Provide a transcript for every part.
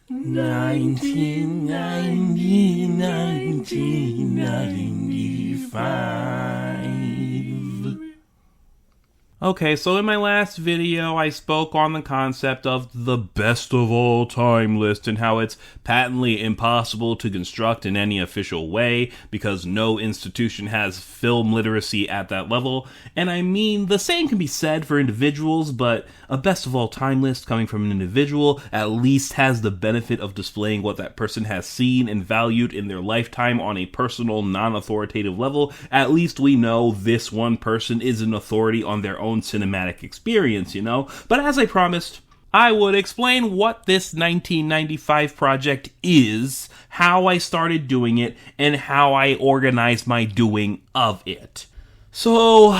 1995. Okay, so in my last video, I spoke on the concept of the best of all time list and how it's patently impossible to construct in any official way because no institution has film literacy at that level. And I mean, the same can be said for individuals, but a best of all time list coming from an individual at least has the benefit of displaying what that person has seen and valued in their lifetime on a personal, non-authoritative level. At least we know this one person is an authority on their own cinematic experience, you know? But as I promised, I would explain what this 1995 project is, how I started doing it, and how I organized my doing of it. So,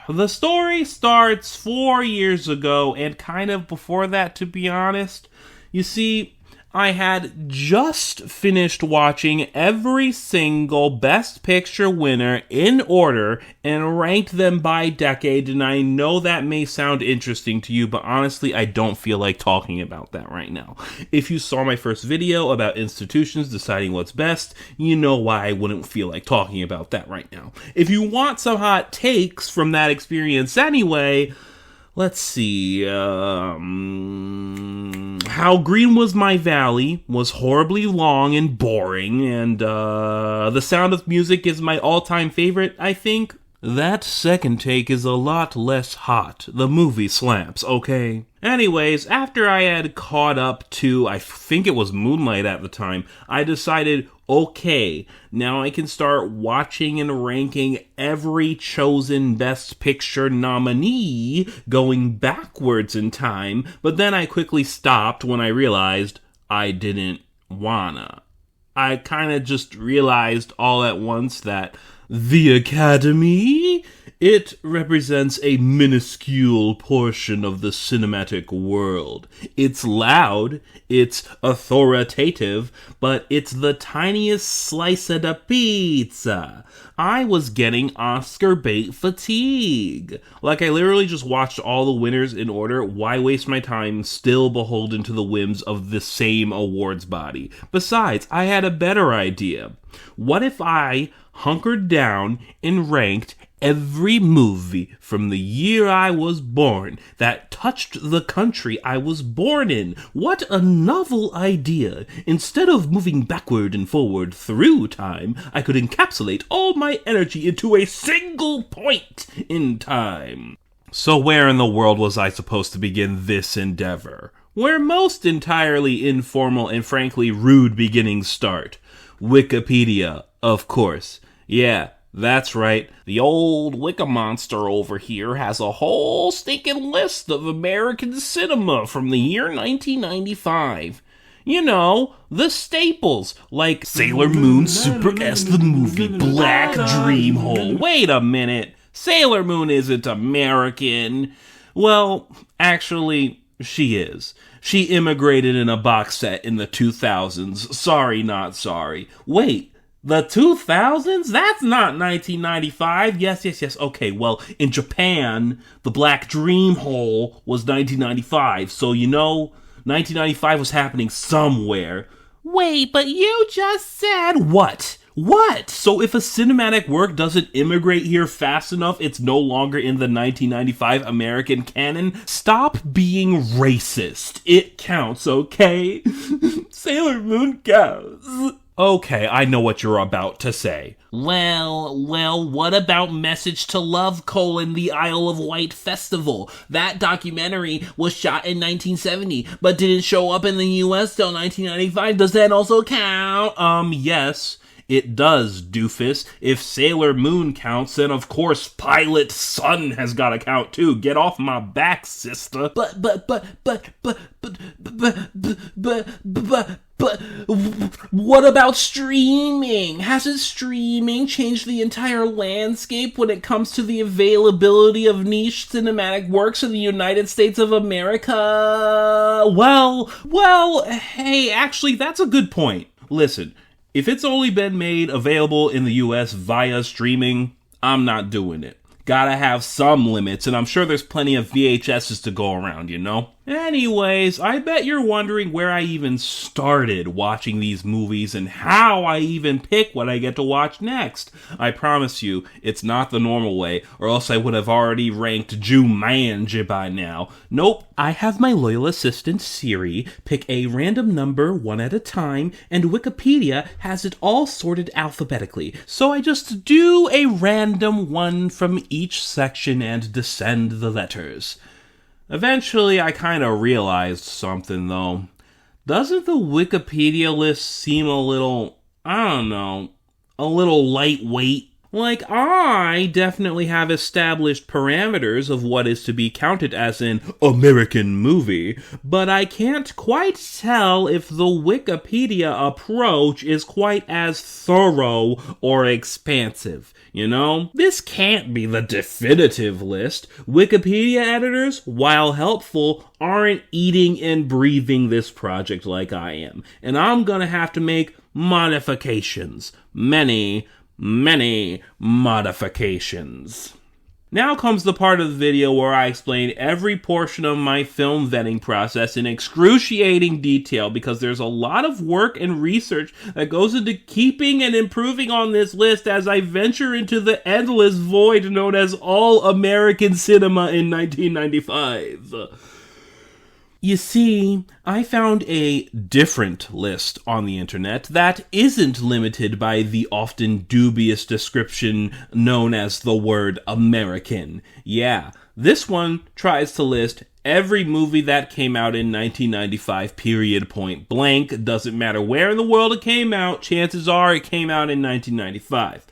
the story starts 4 years ago, and kind of before that, to be honest. You see, I had just finished watching every single Best Picture winner in order and ranked them by decade, and I know that may sound interesting to you, but honestly, I don't feel like talking about that right now. If you saw my first video about institutions deciding what's best, you know why I wouldn't feel like talking about that right now. If you want some hot takes from that experience anyway, let's see, How Green Was My Valley was horribly long and boring, and The Sound of Music is my all-time favorite, I think. That second take is a lot less hot. The movie slaps, okay? Anyways, after I had caught up to, I think it was Moonlight at the time, I decided, okay, now I can start watching and ranking every chosen Best Picture nominee going backwards in time, but then I quickly stopped when I realized I didn't wanna. I kinda just realized all at once that the Academy, it represents a minuscule portion of the cinematic world. It's loud, it's authoritative, but it's the tiniest slice of the pizza. I was getting Oscar bait fatigue. Like, I literally just watched all the winners in order. Why waste my time still beholden to the whims of the same awards body? Besides, I had a better idea. What if I hunkered down and ranked every movie from the year I was born that touched the country I was born in? What a novel idea. Instead of moving backward and forward through time, I could encapsulate all my energy into a single point in time. So where in the world was I supposed to begin this endeavor? Where most entirely informal and frankly rude beginnings start. Wikipedia, of course. Yeah, that's right. The old Wicca monster over here has a whole stinking list of American cinema from the year 1995. You know, the staples, like Sailor Moon Super S the movie, Black Dream Hole. Wait a minute, Sailor Moon isn't American. Well, actually, she is. She immigrated in a box set in the 2000s. Sorry, not sorry. Wait. The 2000s? That's not 1995. Yes. Okay, well, in Japan, the Black Dream Hole was 1995. So, you know, 1995 was happening somewhere. Wait, but you just said... What? So if a cinematic work doesn't immigrate here fast enough, it's no longer in the 1995 American canon? Stop being racist. It counts, okay? Sailor Moon counts. Okay, I know what you're about to say. Well, what about Message to Love, the Isle of Wight Festival? That documentary was shot in 1970, but didn't show up in the US till 1995. Does that also count? Yes. It does, doofus. If Sailor Moon counts, then of course Pilot Sun has gotta count too. Get off my back, sister. But what about streaming? Hasn't streaming changed the entire landscape when it comes to the availability of niche cinematic works in the United States of America? Well, hey, actually, that's a good point. Listen, if it's only been made available in the US via streaming, I'm not doing it. Gotta have some limits, and I'm sure there's plenty of VHSs to go around, you know? Anyways, I bet you're wondering where I even started watching these movies and how I even pick what I get to watch next. I promise you, it's not the normal way, or else I would have already ranked Jumanji by now. Nope, I have my loyal assistant Siri pick a random number one at a time, and Wikipedia has it all sorted alphabetically, so I just do a random one from each section and descend the letters. Eventually, I kind of realized something, though. Doesn't the Wikipedia list seem a little, a little lightweight? Like, I definitely have established parameters of what is to be counted as an American movie, but I can't quite tell if the Wikipedia approach is quite as thorough or expansive. You know, this can't be the definitive list. Wikipedia editors, while helpful, aren't eating and breathing this project like I am. And I'm gonna have to make modifications. Many modifications. Now comes the part of the video where I explain every portion of my film vetting process in excruciating detail, because there's a lot of work and research that goes into keeping and improving on this list as I venture into the endless void known as all-American cinema in 1995. You see, I found a different list on the internet that isn't limited by the often dubious description known as the word American. Yeah, this one tries to list every movie that came out in 1995, period, point blank. Doesn't matter where in the world it came out, chances are it came out in 1995.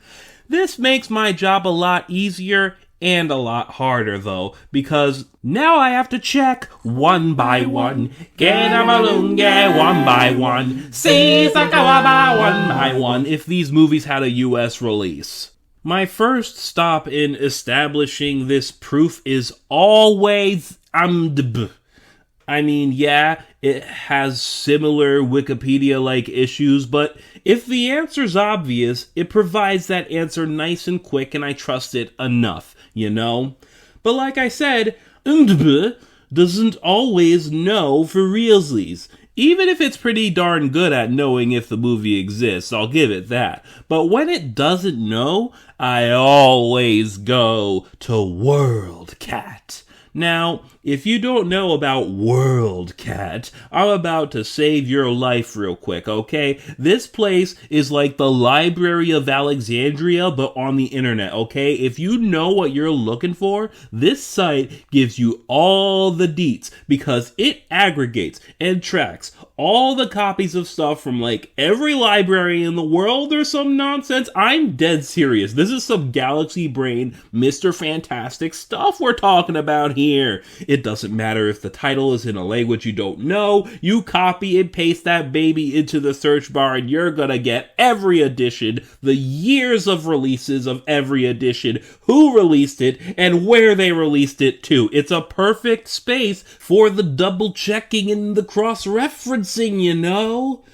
This makes my job a lot easier and a lot harder, though, because now I have to check one by one. Get a balloon, get one by one. See Sakawaba one by one. If these movies had a US release. My first stop in establishing this proof is always I mean, yeah, it has similar Wikipedia-like issues, but if the answer's obvious, it provides that answer nice and quick, and I trust it enough, you know? But like I said, doesn't always know for realsies. Even if it's pretty darn good at knowing if the movie exists, I'll give it that. But when it doesn't know, I always go to WorldCat. Now, if you don't know about WorldCat, I'm about to save your life real quick, okay? This place is like the Library of Alexandria, but on the internet, okay? If you know what you're looking for, this site gives you all the deets, because it aggregates and tracks all the copies of stuff from like every library in the world or some nonsense. I'm dead serious. This is some galaxy brain, Mr. Fantastic stuff we're talking about here. It doesn't matter if the title is in a language you don't know. You copy and paste that baby into the search bar and you're gonna get every edition, the years of releases of every edition, who released it, and where they released it to. It's a perfect space for the double checking and the cross-referencing, you know?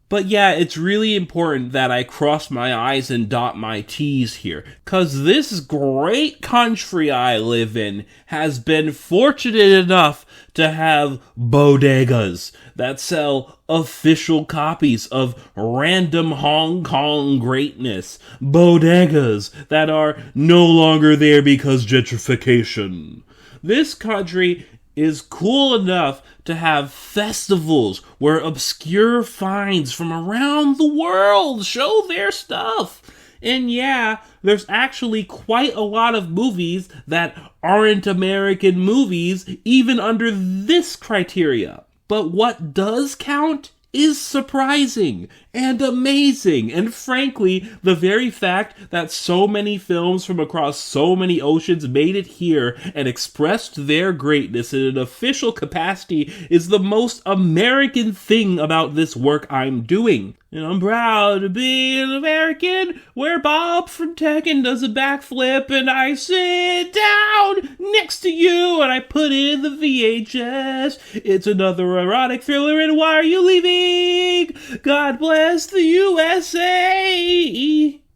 But yeah, it's really important that I cross my I's and dot my T's here, cause this great country I live in has been fortunate enough to have bodegas that sell official copies of random Hong Kong greatness. Bodegas that are no longer there because gentrification. This country is cool enough to have festivals where obscure finds from around the world show their stuff. And yeah, there's actually quite a lot of movies that aren't American movies, even under this criteria. But what does count is surprising and amazing, and frankly, the very fact that so many films from across so many oceans made it here and expressed their greatness in an official capacity is the most American thing about this work I'm doing. And I'm proud to be an American, where Bob from Tekken does a backflip and I sit down next to you and I put in the VHS. It's another erotic thriller, and why are you leaving? God bless the USA.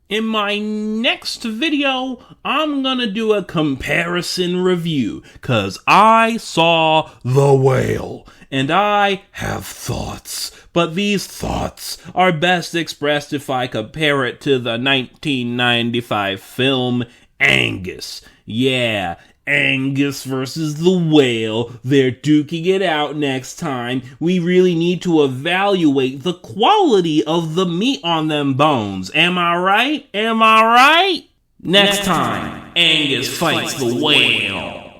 In my next video, I'm gonna do a comparison review, 'cause I saw The Whale, and I have thoughts. But these thoughts are best expressed if I compare it to the 1995 film Angus. Yeah, Angus versus The Whale. They're duking it out next time. We really need to evaluate the quality of the meat on them bones. Am I right? Next time, Angus fights The Whale.